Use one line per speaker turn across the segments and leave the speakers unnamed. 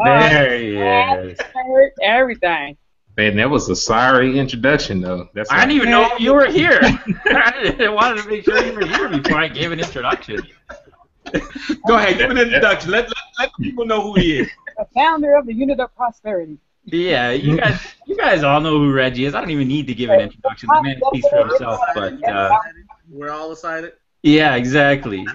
There he is.
Everything.
Man, that was a sorry introduction, though. That's
I didn't even know you were here. I wanted to make sure you were here before I gave an introduction.
Go ahead, give an introduction. Let people know who he is.
The founder of the Unit of Prosperity.
Yeah, you guys all know who Reggie is. I don't even need to give an introduction. The man speaks for himself. But
we're all excited.
yeah, exactly.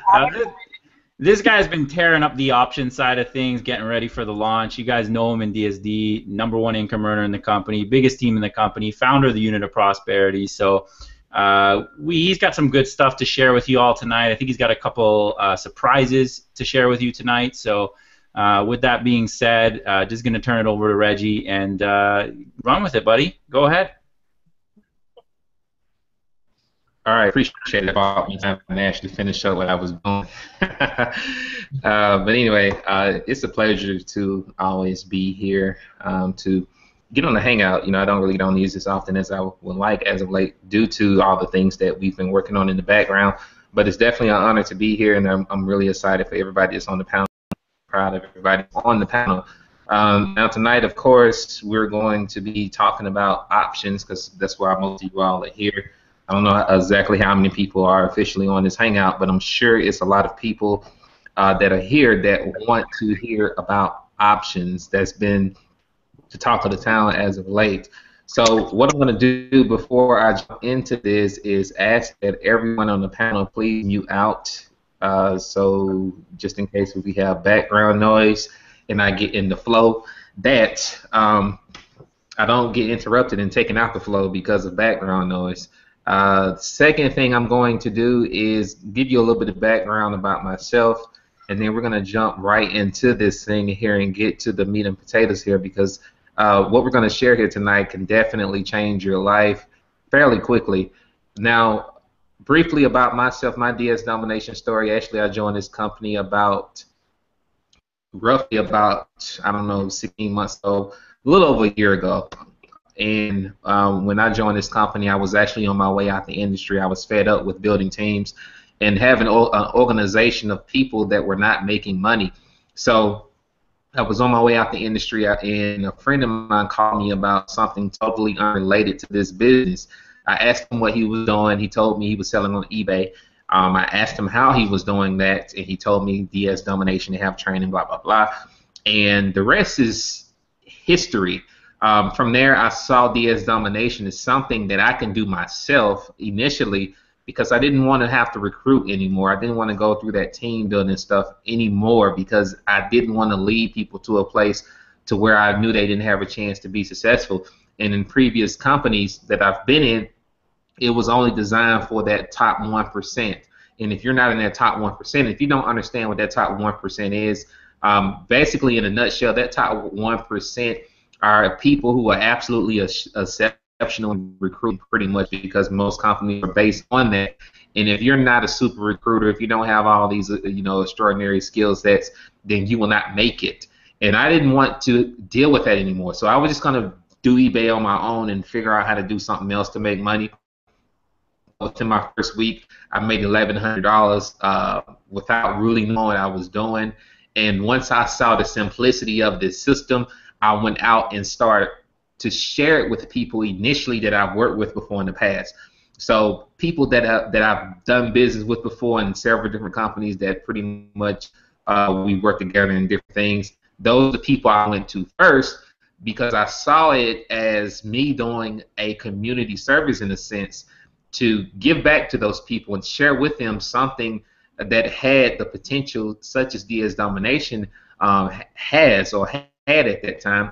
This guy's been tearing up the option side of things, getting ready for the launch. You guys know him in DSD, #1 income earner in the company, biggest team in the company, founder of the Unit of Prosperity. So he's got some good stuff to share with you all tonight. I think he's got a couple surprises to share with you tonight. So with that being said, just going to turn it over to Reggie and run with it, buddy. Go ahead.
All right, appreciate it. About me time to actually finish up what I was doing. But anyway, it's a pleasure to always be here to get on the Hangout. You know, I don't use this often as I would like as of late due to all the things that we've been working on in the background. But it's definitely an honor to be here, and I'm really excited for everybody that's on the panel. Proud of everybody on the panel. Now tonight, of course, we're going to be talking about options because that's why most of you all are here. I don't know exactly how many people are officially on this Hangout, but I'm sure it's a lot of people that are here that want to hear about options. That's been the talk of the town as of late. So what I'm going to do before I jump into this is ask that everyone on the panel please mute out. So just in case we have background noise and I get in the flow, that I don't get interrupted and taken out the flow because of background noise. Second thing I'm going to do is give you a little bit of background about myself, and then we're going to jump right into this thing here and get to the meat and potatoes here because what we're going to share here tonight can definitely change your life fairly quickly. Now, briefly about myself, my DS Domination story. Actually, I joined this company roughly about, I don't know, 16 months ago, a little over a year ago. And when I joined this company, I was actually on my way out the industry. I was fed up with building teams and having an organization of people that were not making money. So I was on my way out the industry, and a friend of mine called me about something totally unrelated to this business. I asked him what he was doing. He told me he was selling on eBay. I asked him how he was doing that, and he told me DS Domination, they have training, blah, blah, blah. And the rest is history. From there, I saw DS Domination as something that I can do myself initially because I didn't want to have to recruit anymore. I didn't want to go through that team building stuff anymore because I didn't want to lead people to a place to where I knew they didn't have a chance to be successful. And in previous companies that I've been in, it was only designed for that top 1%. And if you're not in that top 1%, if you don't understand what that top 1% is, basically in a nutshell, that top 1% are people who are absolutely exceptional in recruiting pretty much because most companies are based on that. And if you're not a super recruiter, if you don't have all these extraordinary skill sets, then you will not make it. And I didn't want to deal with that anymore. So I was just going to do eBay on my own and figure out how to do something else to make money. Within my first week, I made $1,100 without really knowing what I was doing. And once I saw the simplicity of this system, I went out and started to share it with people initially that I've worked with before in the past. So people that I've done business with before in several different companies that pretty much we work together in different things. Those are the people I went to first because I saw it as me doing a community service in a sense to give back to those people and share with them something that had the potential such as DS Domination has or had at that time,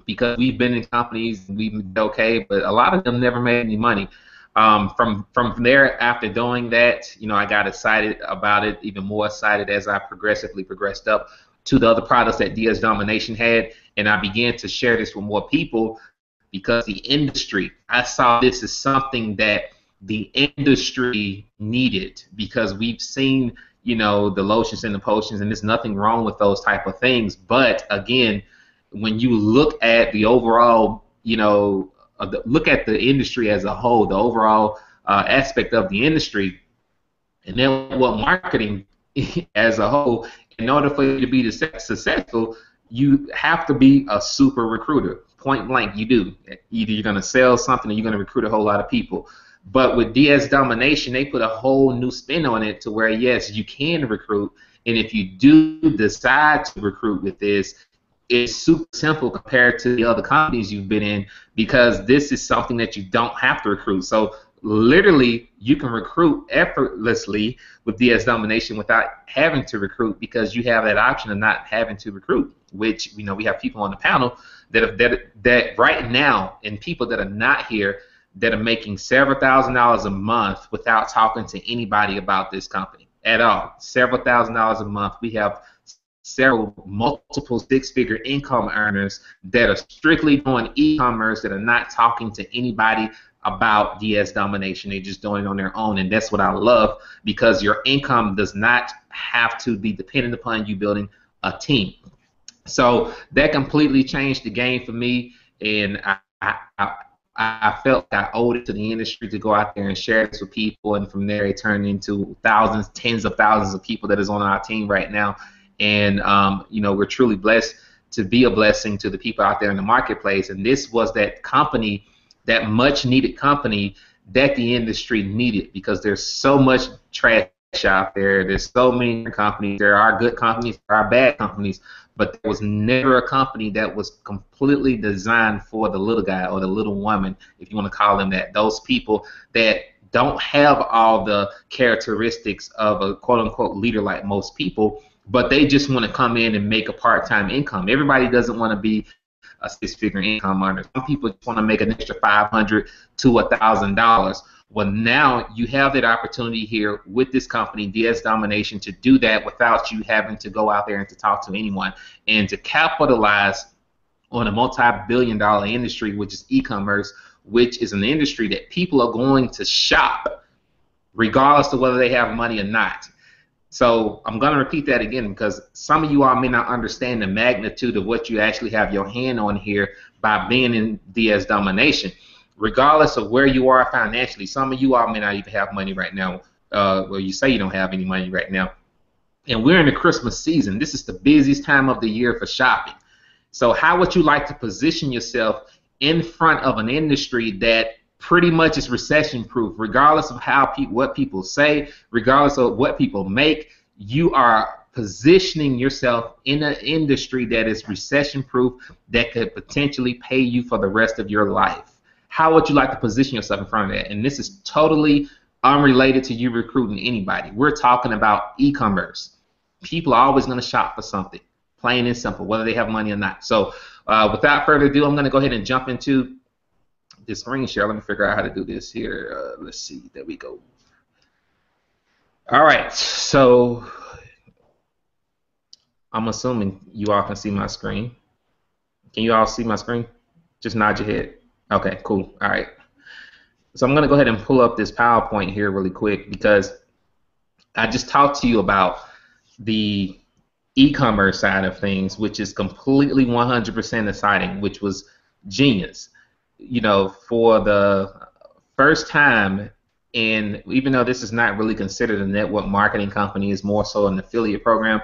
because we've been in companies and we've been okay, but a lot of them never made any money. From there, after doing that, I got excited about it, even more excited as I progressively progressed up to the other products that DS Domination had, and I began to share this with more people because the industry, I saw this as something that the industry needed because we've seen, the lotions and the potions, and there's nothing wrong with those type of things. But again, when you look at the overall, look at the industry as a whole, the overall aspect of the industry, and then what marketing as a whole, in order for you to be successful, you have to be a super recruiter. Point blank, you do. Either you're going to sell something or you're going to recruit a whole lot of people. But with DS Domination, they put a whole new spin on it to where, yes, you can recruit. And if you do decide to recruit with this, it's super simple compared to the other companies you've been in, because this is something that you don't have to recruit. So literally, you can recruit effortlessly with DS Domination without having to recruit, because you have that option of not having to recruit, which, you know, we have people on the panel that right now, and people that are not here, that are making several $1,000s a month without talking to anybody about this company at all. Several $1,000s a month. We have several multiple six-figure income earners that are strictly doing e-commerce, that are not talking to anybody about DS Domination. They're just doing it on their own, and that's what I love, because your income does not have to be dependent upon you building a team. So that completely changed the game for me, and I felt I owed it to the industry to go out there and share this with people, and from there it turned into thousands, tens of thousands of people that is on our team right now. And you know, we're truly blessed to be a blessing to the people out there in the marketplace. And this was that company, that much needed company that the industry needed, because there's so much trash out there. There's so many companies. There are good companies, there are bad companies, but there was never a company that was completely designed for the little guy or the little woman, if you want to call them that. Those people that don't have all the characteristics of a quote-unquote leader like most people, but they just want to come in and make a part-time income. Everybody doesn't want to be a six-figure income earner. Some people just want to make an extra $500 to $1,000. Well, now you have that opportunity here with this company, DS Domination, to do that without you having to go out there and to talk to anyone, and to capitalize on a multi-billion-dollar industry, which is e-commerce, which is an industry that people are going to shop regardless of whether they have money or not. So I'm going to repeat that again, because some of you all may not understand the magnitude of what you actually have your hand on here by being in DS Domination. Regardless of where you are financially, some of you all may not even have money right now. Well, you say you don't have any money right now. And we're in the Christmas season. This is the busiest time of the year for shopping. So how would you like to position yourself in front of an industry that pretty much is recession-proof, regardless of what people say, regardless of what people make? You are positioning yourself in an industry that is recession-proof, that could potentially pay you for the rest of your life. How would you like to position yourself in front of that? And this is totally unrelated to you recruiting anybody. We're talking about e-commerce. People are always going to shop for something, plain and simple, whether they have money or not. So without further ado, I'm going to go ahead and jump into this screen share. Let me figure out how to do this here. Let's see. There we go. All right. So I'm assuming you all can see my screen. Can you all see my screen? Just nod your head. Okay, cool. All right. So I'm going to go ahead and pull up this PowerPoint here really quick, because I just talked to you about the e-commerce side of things, which is completely 100% exciting, which was genius. You know, for the first time, and even though this is not really considered a network marketing company, it's more so an affiliate program,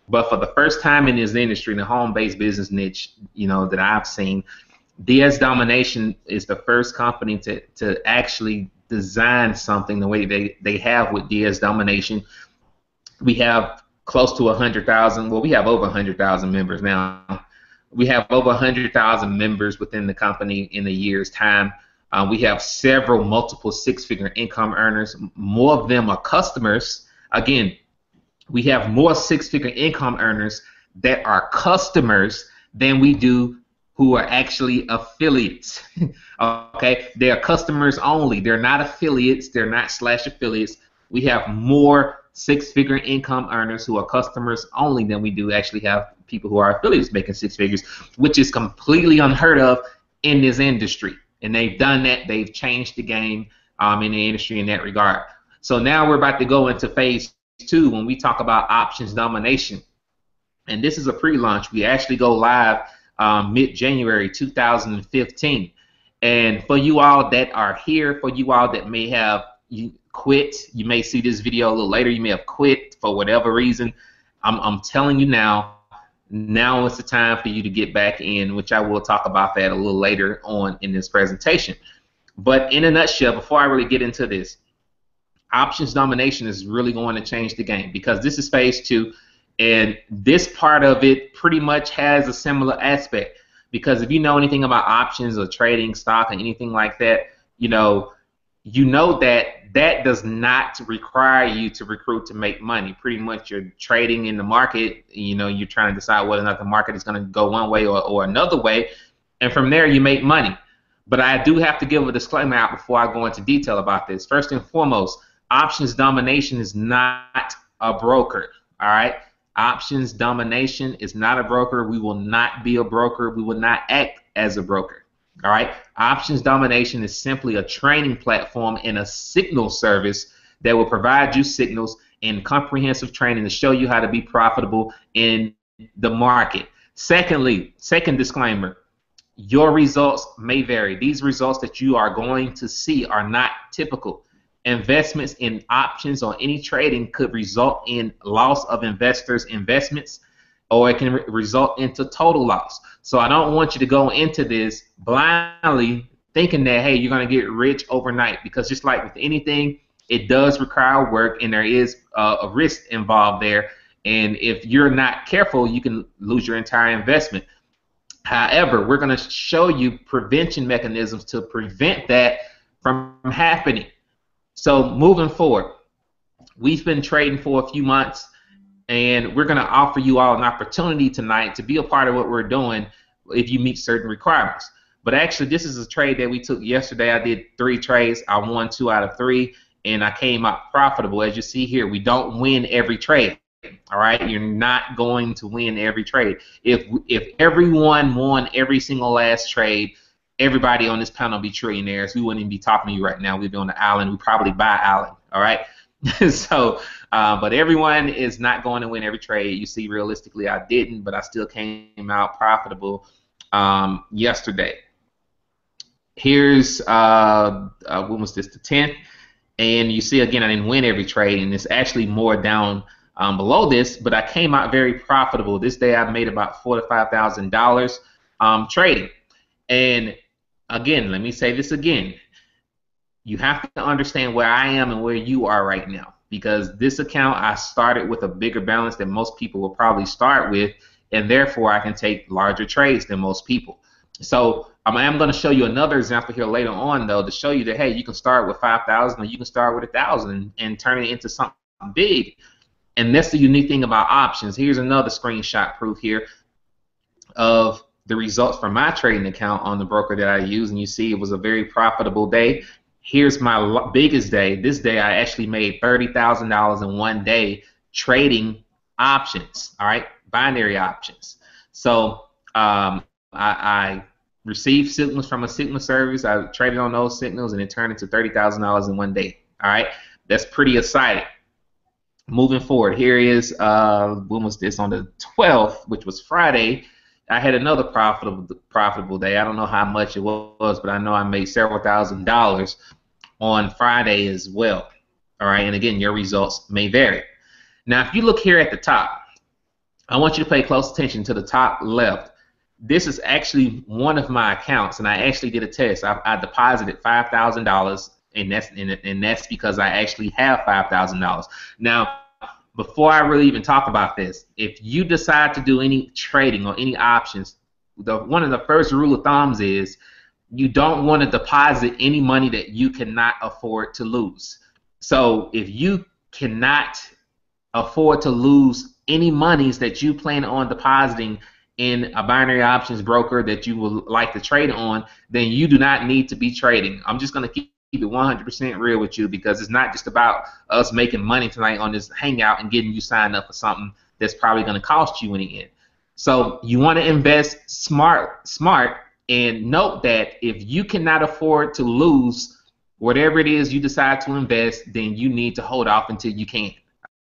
but for the first time in this industry, in the home-based business niche, you know, that I've seen, DS Domination is the first company to actually design something the way they have with DS Domination. We have close to 100,000. Well, we have over 100,000 members now. We have over 100,000 members within the company in a year's time. We have several multiple six-figure income earners. More of them are customers. Again, we have more six-figure income earners that are customers than we do who are actually affiliates. Okay, they are customers only. They're not affiliates. They're not / affiliates. We have more six-figure income earners who are customers only than we do actually have people who are affiliates making six figures, which is completely unheard of in this industry. And they've done that. They've changed the game in the industry in that regard. So now we're about to go into phase 2 when we talk about options domination. And this is a pre-launch. We actually go live mid-January 2015. And for you all that are here, for you all that may have quit, you may see this video a little later, you may have quit for whatever reason, I'm telling you now, now is the time for you to get back in, which I will talk about that a little later on in this presentation. But in a nutshell, before I really get into this, options domination is really going to change the game, because this is phase 2, and this part of it pretty much has a similar aspect. Because if you know anything about options or trading stock or anything like that, you know that that does not require you to recruit to make money. Pretty much you're trading in the market, you're trying to decide whether or not the market is going to go one way or another way, and from there you make money. But I do have to give a disclaimer out before I go into detail about this. First and foremost, options domination is not a broker, all right? Options domination is not a broker. We will not be a broker. We will not act as a broker. All right. Options domination is simply a training platform and a signal service that will provide you signals and comprehensive training to show you how to be profitable in the market. Secondly, second disclaimer, your results may vary. These results that you are going to see are not typical. Investments in options or any trading could result in loss of investors' investments, or it can result into total loss. So I don't want you to go into this blindly thinking that, hey, you're going to get rich overnight, because just like with anything, it does require work, and there is a risk involved there. And if you're not careful, you can lose your entire investment. However, we're going to show you prevention mechanisms to prevent that from happening. So moving forward, we've been trading for a few months, and we're going to offer you all an opportunity tonight to be a part of what we're doing if you meet certain requirements. But actually, this is a trade that we took yesterday. I did 3 trades. I won 2 out of 3, and I came out profitable. As you see here, we don't win every trade. All right, you're not going to win every trade. If everyone won every single last trade, everybody on this panel would be trillionaires. We wouldn't even be talking to you right now. We'd be on the island. We'd probably buy island. All right. So, but everyone is not going to win every trade. You see, realistically, I didn't, but I still came out profitable yesterday. Here's when was this? The 10th, and you see again, I didn't win every trade, and it's actually more down below this, but I came out very profitable. This day, I made about $4,000 to $5,000 trading. And again, let me say this again. You have to understand where I am and where you are right now, because this account, I started with a bigger balance than most people will probably start with, and therefore I can take larger trades than most people. So I am going to show you another example here later on, though, to show you that, hey, you can start with 5,000 or you can start with 1,000 and turn it into something big. And that's the unique thing about options. Here's another screenshot proof here of the results from my trading account on the broker that I use, and you see it was a very profitable day. Here's my biggest day. This day I actually made $30,000 in one day trading options, all right, binary options. So I received signals from a signal service. I traded on those signals, and it turned into $30,000 in one day. All right, that's pretty exciting. Moving forward, here is when was this? On the 12th, which was Friday. I had another profitable day. I don't know how much it was, but I know I made several $1,000s on Friday as well. All right, and again, your results may vary. Now, if you look here at the top, I want you to pay close attention to the top left. This is actually one of my accounts, and I actually did a test. I deposited $5,000, and that's because I actually have $5,000. Now, before I really even talk about this, if you decide to do any trading or any options, one of the first rule of thumbs is you don't want to deposit any money that you cannot afford to lose. So if you cannot afford to lose any monies that you plan on depositing in a binary options broker that you would like to trade on, then you do not need to be trading. I'm just going to keep it 100% real with you, because it's not just about us making money tonight on this Hangout and getting you signed up for something that's probably going to cost you in the end. So you want to invest smart, and note that if you cannot afford to lose whatever it is you decide to invest, then you need to hold off until you can.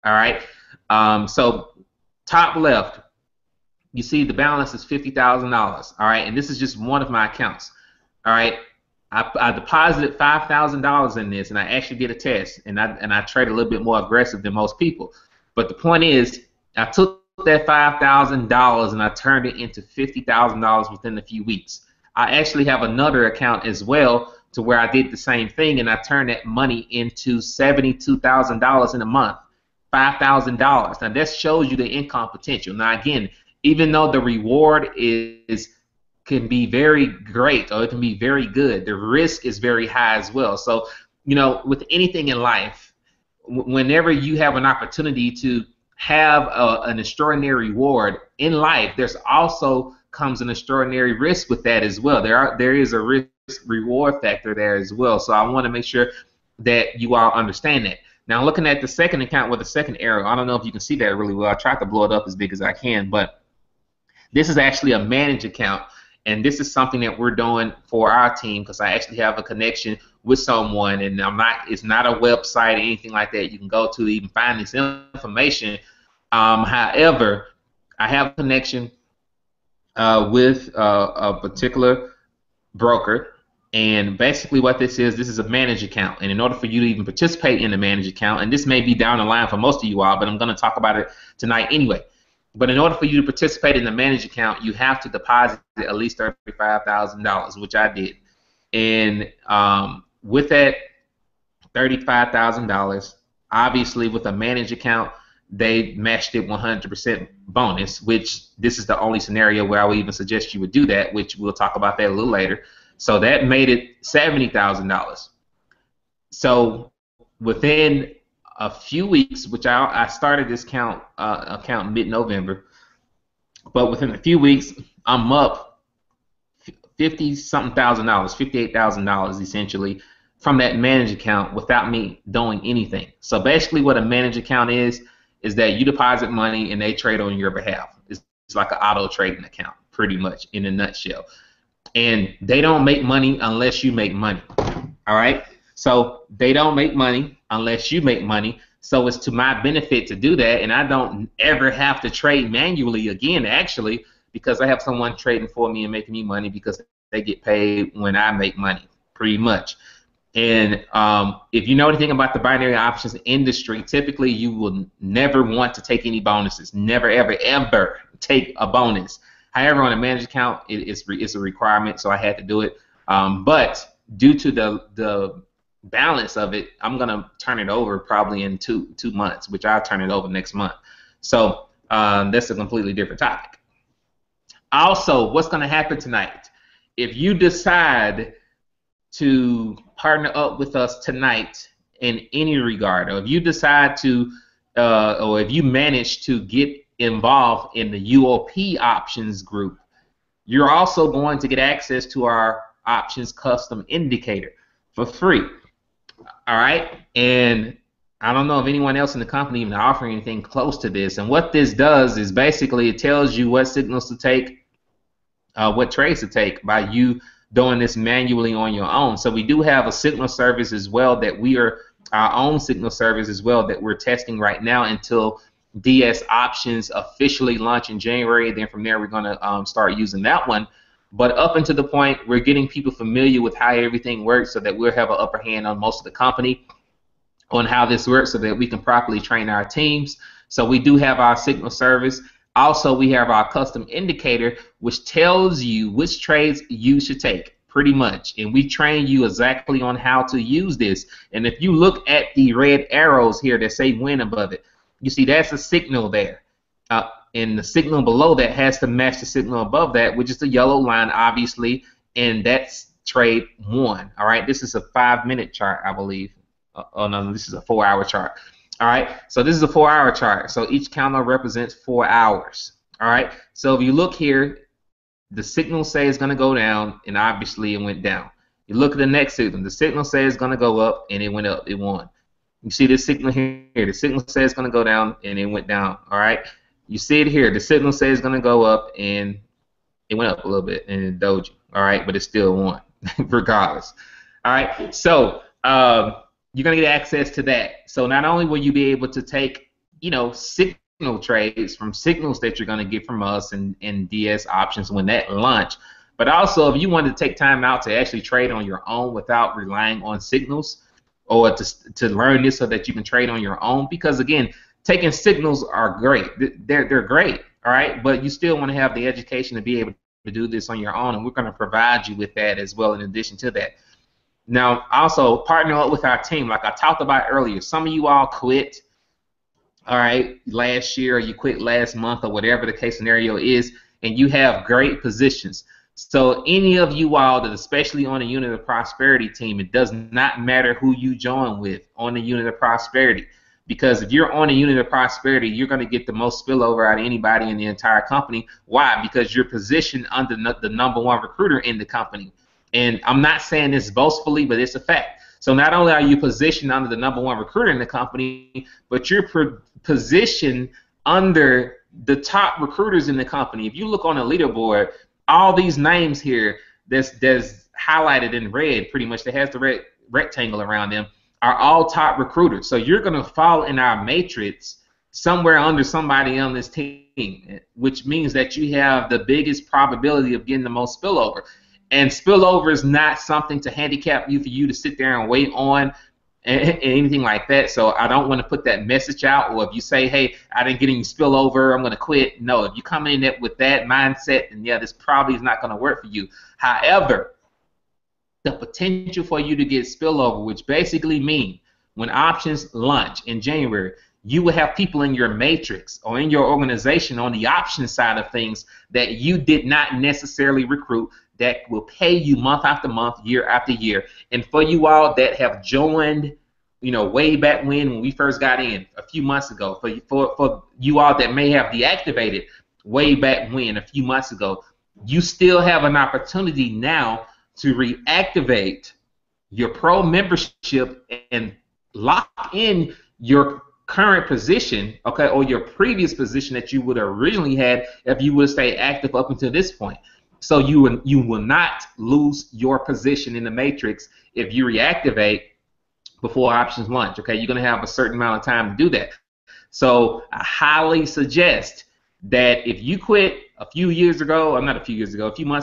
All right. So top left, you see the balance is $50,000. All right, and this is just one of my accounts. All right. I deposited $5,000 in this, and I actually did a test, and I trade a little bit more aggressive than most people. But the point is, I took that $5,000 and I turned it into $50,000 within a few weeks. I actually have another account as well to where I did the same thing, and I turned that money into $72,000 in a month, $5,000. Now that shows you the income potential. Now again, even though the reward can be very great or it can be very good, the risk is very high as well. So, you know, with anything in life, whenever you have an opportunity to have an extraordinary reward in life, there's also comes an extraordinary risk with that as well. There is a risk reward factor there as well. So I want to make sure that you all understand that. Now looking at the second account with the second arrow, I don't know if you can see that really well. I tried to blow it up as big as I can, but this is actually a managed account, and this is something that we're doing for our team because I actually have a connection with someone, and it's not a website or anything like that you can go to even find this information. However, I have a connection with a particular broker, and basically what this is a managed account, and in order for you to even participate in the managed account, and this may be down the line for most of you all, but I'm going to talk about it tonight anyway. But in order for you to participate in the managed account, you have to deposit at least $35,000, which I did. And with that $35,000, obviously with a managed account, they matched it 100% bonus, which this is the only scenario where I would even suggest you would do that, which we'll talk about that a little later. So that made it $70,000. So within a few weeks, which I started this account mid-November, but within a few weeks, I'm up $50-something thousand, $58,000 essentially from that managed account without me doing anything. So basically what a managed account is that you deposit money and they trade on your behalf. It's like an auto trading account, pretty much in a nutshell. And they don't make money unless you make money. All right? So they don't make money unless you make money. So it's to my benefit to do that, and I don't ever have to trade manually again, actually, because I have someone trading for me and making me money because they get paid when I make money, pretty much. And if you know anything about the binary options industry, typically you will never want to take any bonuses. Never, ever, ever take a bonus. However, on a managed account, it's a requirement, so I had to do it. But due to the balance of it, I'm going to turn it over probably in two months, which I'll turn it over next month. So that's a completely different topic. Also, what's going to happen tonight? If you decide to partner up with us tonight in any regard, or if you decide to, or if you manage to get involved in the UOP options group, you're also going to get access to our options custom indicator for free. All right, and I don't know if anyone else in the company even offering anything close to this. And what this does is basically it tells you what signals to take, what trades to take by you doing this manually on your own. So we do have a signal service as well that we are our own signal service as well that we're testing right now until DS options officially launch in January. Then from there we're going to start using that one. But up until the point we're getting people familiar with how everything works so that we'll have an upper hand on most of the company on how this works so that we can properly train our teams. So we do have our signal service. Also, we have our custom indicator, which tells you which trades you should take, pretty much. And we train you exactly on how to use this. And if you look at the red arrows here that say win above it, you see that's a signal there. And the signal below that has to match the signal above that, which is the yellow line, obviously. And that's trade 1. All right, this is a 5-minute chart, I believe. Oh, no, this is a 4-hour chart. All right, so this is a 4-hour chart. So each candle represents 4 hours. All right, so if you look here, the signal says it's going to go down, and obviously it went down. You look at the next signal. The signal says it's going to go up, and it went up. It won. You see this signal here. The signal says it's going to go down, and it went down. All right, you see it here. The signal says it's going to go up, and it went up a little bit, and it doji. All right, but it still won, regardless. All right, so you're going to get access to that. So not only will you be able to take, signal trades from signals that you're going to get from us and DS options when that launch, but also if you wanted to take time out to actually trade on your own without relying on signals or to learn this so that you can trade on your own, because again, taking signals are great. They're great, all right? But you still want to have the education to be able to do this on your own, and we're going to provide you with that as well in addition to that. Now, also, partner up with our team. Like I talked about earlier, some of you all quit, all right, last year, or you quit last month, or whatever the case scenario is, and you have great positions. So any of you all that, especially on the Unit of Prosperity team, it does not matter who you join with on the Unit of Prosperity. Because if you're on a Unit of Prosperity, you're going to get the most spillover out of anybody in the entire company. Why? Because you're positioned under the #1 recruiter in the company. And I'm not saying this boastfully, but it's a fact. So not only are you positioned under the #1 recruiter in the company, but you're positioned under the top recruiters in the company. If you look on the leaderboard, all these names here that's highlighted in red, pretty much, that has the red rectangle around them, are all top recruiters. So you're going to fall in our matrix somewhere under somebody on this team, which means that you have the biggest probability of getting the most spillover. And spillover is not something to handicap you for you to sit there and wait on and anything like that. So I don't want to put that message out. Or if you say, hey, I didn't get any spillover, I'm going to quit. No, if you come in with that mindset, then yeah, this probably is not going to work for you. However, the potential for you to get spillover, which basically means when options launch in January, you will have people in your matrix or in your organization on the option side of things that you did not necessarily recruit, that will pay you month after month, year after year. And for you all that have joined, way back when we first got in a few months ago, for you all that may have deactivated way back when a few months ago, you still have an opportunity now to reactivate your pro membership and lock in your current position, okay, or your previous position that you would have originally had if you would have stayed active up until this point. So you will not lose your position in the matrix if you reactivate before options launch. Okay, you're going to have a certain amount of time to do that. So I highly suggest that if you quit a few months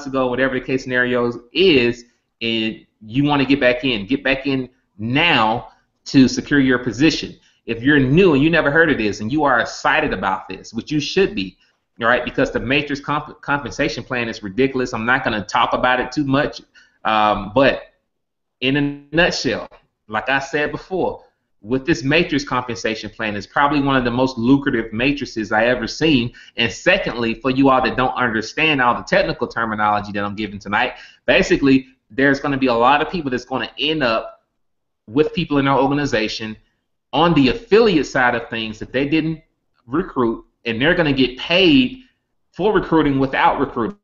ago, whatever the case scenario is, and you want to get back in now to secure your position. If you're new and you never heard of this and you are excited about this, which you should be, all right, because the matrix compensation plan is ridiculous. I'm not going to talk about it too much, but in a nutshell, like I said before, with this matrix compensation plan, it's probably one of the most lucrative matrices I ever seen. And secondly, for you all that don't understand all the technical terminology that I'm giving tonight, basically there's going to be a lot of people that's going to end up with people in our organization on the affiliate side of things that they didn't recruit, and they're going to get paid for recruiting without recruiting,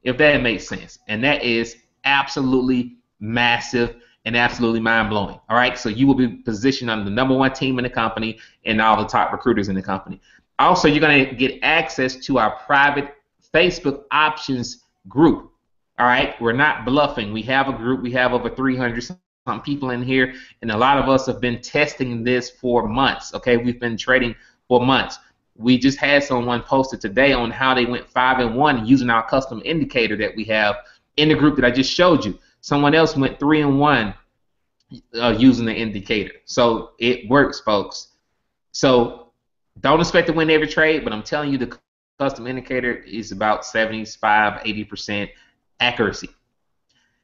if that makes sense. And that is absolutely massive and absolutely mind-blowing. All right, so you will be positioned on the #1 team in the company and all the top recruiters in the company. Also, you're going to get access to our private Facebook options group. All right, we're not bluffing. We have a group. We have over 300 some people in here, and a lot of us have been testing this for months. Okay, we've been trading for months. We just had someone posted today on how they went 5-1 using our custom indicator that we have in the group that I just showed you. Someone else went 3-1 using the indicator. So it works, folks. So don't expect to win every trade, but I'm telling you the custom indicator is about 75-80% accuracy.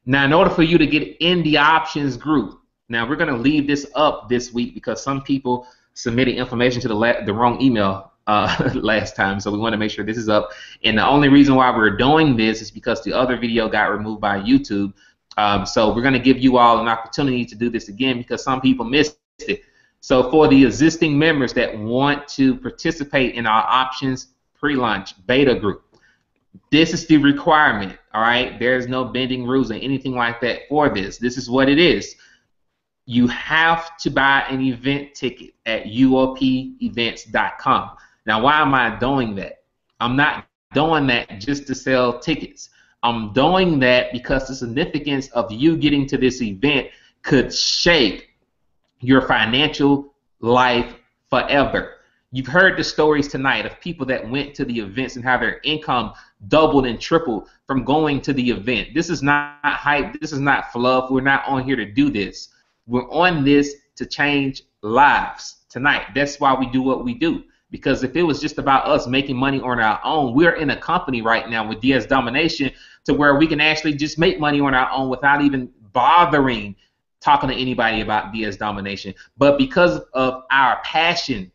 Now, in order for you to get in the options group, now we're going to leave this up this week because some people submitted information to the wrong email last time, so we want to make sure this is up. And the only reason why we're doing this is because the other video got removed by YouTube. So we're going to give you all an opportunity to do this again because some people missed it. So for the existing members that want to participate in our options pre-launch beta group, this is the requirement, all right? There's no bending rules or anything like that for this. This is what it is. You have to buy an event ticket at UOPevents.com. Now, why am I doing that? I'm not doing that just to sell tickets. I'm doing that because the significance of you getting to this event could shape your financial life forever. You've heard the stories tonight of people that went to the events and how their income doubled and tripled from going to the event. This is not hype. This is not fluff. We're not on here to do this. We're on this to change lives, tonight. That's why we do what we do. Because if it was just about us making money on our own, we're in a company right now with DS Domination to where we can actually just make money on our own without even bothering talking to anybody about DS Domination. But because of our passion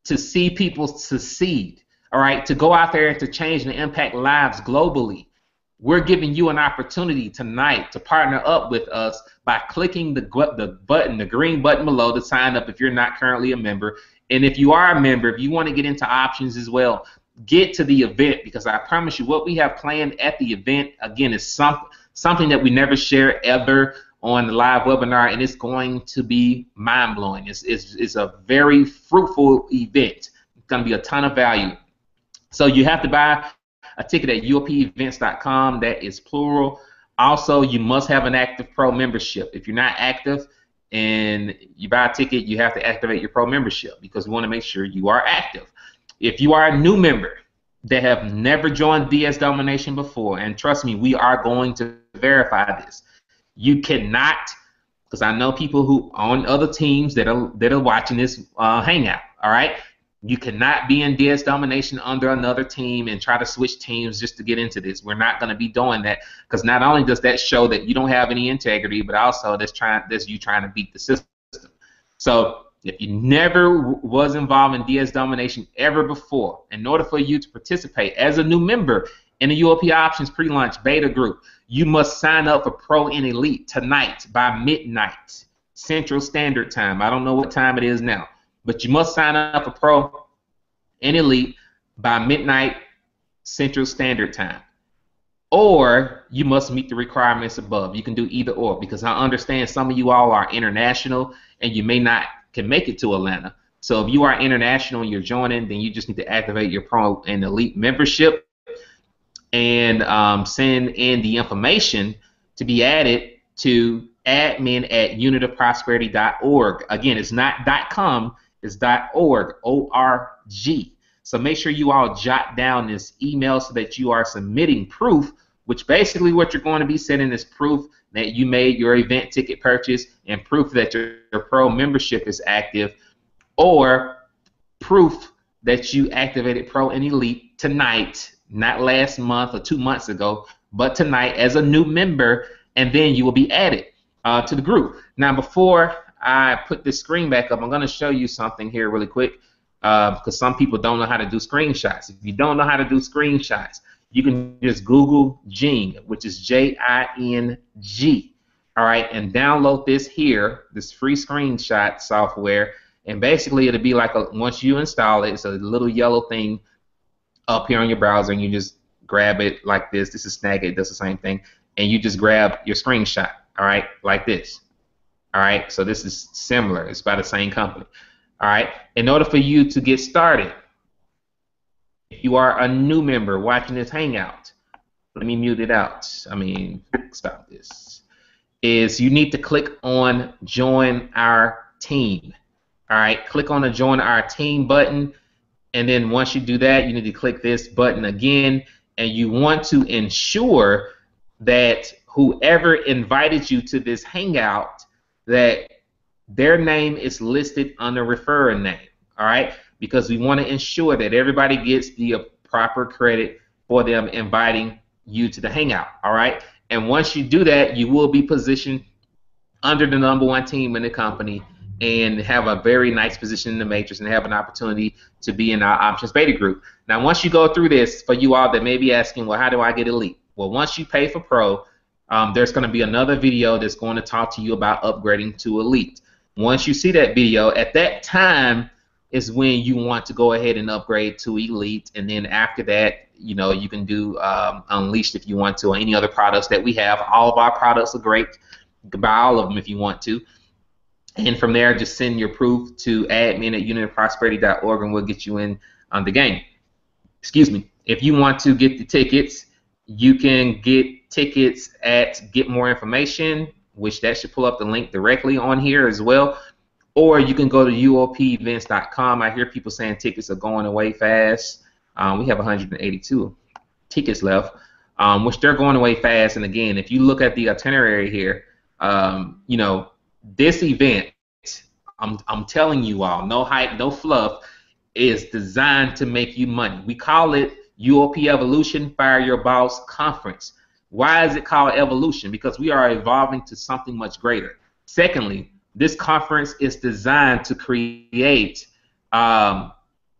to see people succeed, all right, to go out there and to change and impact lives globally, we're giving you an opportunity tonight to partner up with us by clicking the button, the green button below to sign up if you're not currently a member. And if you are a member, if you want to get into options as well, get to the event, because I promise you what we have planned at the event, again, is something that we never share ever on the live webinar, and it's going to be mind-blowing. It's a very fruitful event. It's going to be a ton of value. So you have to buy a ticket at UOPevents.com. That is plural. Also, you must have an active pro membership. If you're not active and you buy a ticket, you have to activate your pro membership, because we want to make sure you are active. If you are a new member that have never joined DS Domination before, and trust me, we are going to verify this, you cannot, because I know people who on other teams that are watching this hangout, all right? You cannot be in DS Domination under another team and try to switch teams just to get into this. We're not going to be doing that, because not only does that show that you don't have any integrity, but also that's you trying to beat the system. So if you never was involved in DS Domination ever before, in order for you to participate as a new member in the UOP Options pre-launch beta group, you must sign up for Pro and Elite tonight by midnight Central Standard Time. I don't know what time it is now, but you must sign up for Pro and Elite by midnight Central Standard Time. Or you must meet the requirements above. You can do either or, because I understand some of you all are international and you may not can make it to Atlanta. So if you are international and you're joining, then you just need to activate your Pro and Elite membership and send in the information to be added to admin@unitofprosperity.org. Again, it's not .com, it's .org, O-R-G. So make sure you all jot down this email so that you are submitting proof, which basically what you're going to be sending is proof that you made your event ticket purchase and proof that your pro membership is active, or proof that you activated Pro and Elite tonight, not last month or 2 months ago, but tonight as a new member, and then you will be added to the group. Now, before I put this screen back up, I'm going to show you something here really quick, because some people don't know how to do screenshots. If you don't know how to do screenshots, you can just Google Jing, which is J-I-N-G, all right, and download this here, this free screenshot software, and basically it'll be like once you install it, it's a little yellow thing up here on your browser, and you just grab it like this. This is Snagit, it does the same thing, and you just grab your screenshot, all right, like this. All right, so this is similar. It's by the same company. All right, in order for you to get started, if you are a new member watching this hangout, let me mute it out. Stop this. You need to click on Join Our Team. All right, click on the Join Our Team button, and then once you do that, you need to click this button again, and you want to ensure that whoever invited you to this hangout, that their name is listed under referrer name, all right? Because we want to ensure that everybody gets the proper credit for them inviting you to the hangout, all right? And once you do that, you will be positioned under the #1 team in the company and have a very nice position in the matrix and have an opportunity to be in our options beta group. Now, once you go through this, for you all that may be asking, well, how do I get elite? Well, once you pay for pro, there's going to be another video that's going to talk to you about upgrading to elite. Once you see that video, at that time is when you want to go ahead and upgrade to elite, and then after that, you know, you can do Unleashed if you want to, or any other products that we have. All of our products are great. You can buy all of them if you want to. And from there, just send your proof to admin@unitofprosperity.org, and we'll get you in on the game. Excuse me. If you want to get the tickets, you can get tickets at Get More Information, which that should pull up the link directly on here as well. Or you can go to UOPevents.com. I hear people saying tickets are going away fast. We have 182 tickets left, which they're going away fast. And again, if you look at the itinerary here, you know, this event, I'm telling you all, no hype, no fluff, is designed to make you money. We call it UOP Evolution, Fire Your Boss Conference. Why is it called Evolution? Because we are evolving to something much greater. Secondly, this conference is designed to create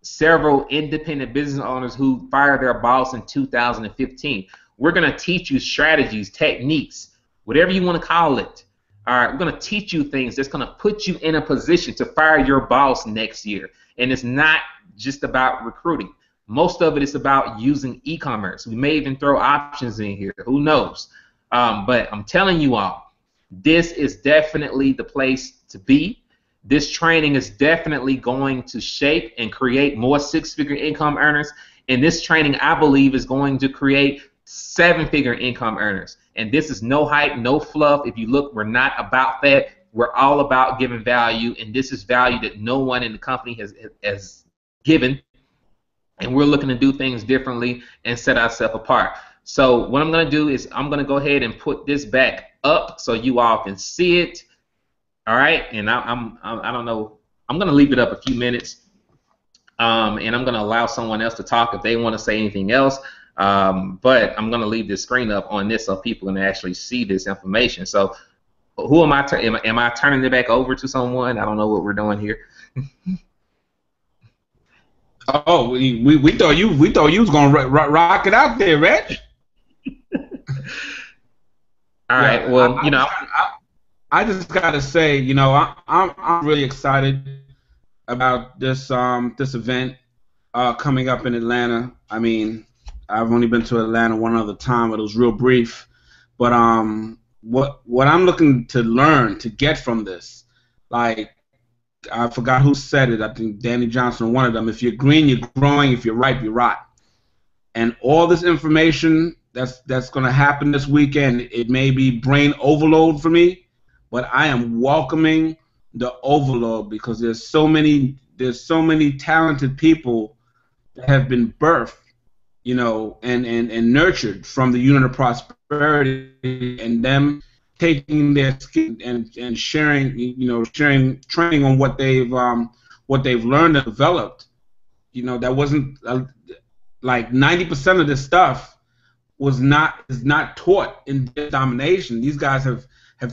several independent business owners who fired their boss in 2015. We're going to teach you strategies, techniques, whatever you want to call it. All right, we're going to teach you things that's going to put you in a position to fire your boss next year. And it's not just about recruiting. Most of it is about using e-commerce. We may even throw options in here. Who knows? But I'm telling you all, this is definitely the place to be. This training is definitely going to shape and create more six-figure income earners. And this training, I believe, is going to create seven-figure income earners. And this is no hype, no fluff. If you look, we're not about that. We're all about giving value, and this is value that no one in the company has given. And we're looking to do things differently and set ourselves apart. So what I'm going to do is I'm going to go ahead and put this back up so you all can see it. All right, and I don't know. I'm going to leave it up a few minutes, and I'm going to allow someone else to talk if they want to say anything else. But I'm going to leave this screen up on this so people can actually see this information. So who am I? Am I turning it back over to someone? I don't know what we're doing here.
Oh, we thought you was gonna rock it out there, Reg.
All right. Well,
I just gotta say, I'm really excited about this this event coming up in Atlanta. I mean, I've only been to Atlanta one other time, but it was real brief. But what I'm looking to learn, to get from this, like, I forgot who said it. I think Danny Johnson, one of them. If you're green, you're growing. If you're ripe, you're rot. And all this information that's going to happen this weekend, it may be brain overload for me, but I am welcoming the overload because there's so many talented people that have been birthed, and nurtured from the unit of prosperity, and them taking their skill and sharing training on what they've learned and developed. That wasn't like 90% of this stuff is not taught in DS Domination. These guys have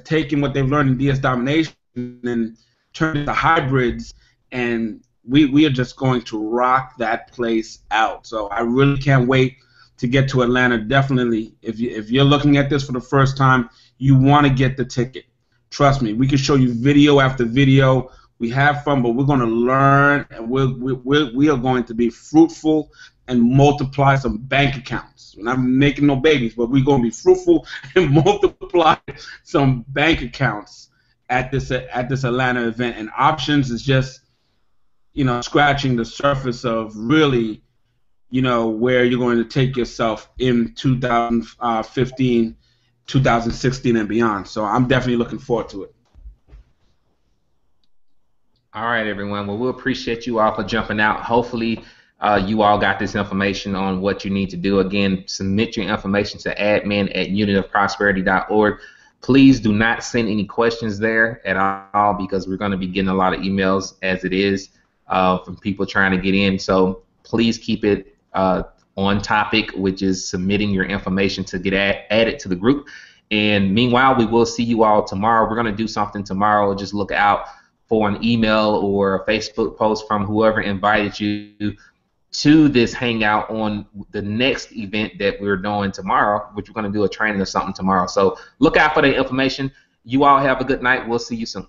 taken what they've learned in DS Domination and turned it into hybrids, and we are just going to rock that place out. So I really can't wait to get to Atlanta. Definitely, if you're looking at this for the first time, you want to get the ticket. Trust me, we can show you video after video. We have fun, but we're going to learn, and we are going to be fruitful and multiply some bank accounts. We're not making no babies, but we're going to be fruitful and multiply some bank accounts at this Atlanta event. And options is just, scratching the surface of really, where you're going to take yourself in 2015, 2016, and beyond. So I'm definitely looking forward to it.
All right, everyone. Well, we'll appreciate you all for jumping out. Hopefully, you all got this information on what you need to do. Again, submit your information to admin@unitofprosperity.org. Please do not send any questions there at all because we're going to be getting a lot of emails as it is from people trying to get in. So please keep it on topic, which is submitting your information to get added to the group. And meanwhile, we will see you all tomorrow. We're going to do something tomorrow. Just look out for an email or a Facebook post from whoever invited you to this hangout on the next event that we're doing tomorrow, which we're going to do a training or something tomorrow. So look out for the information. You all have a good night. We'll see you soon.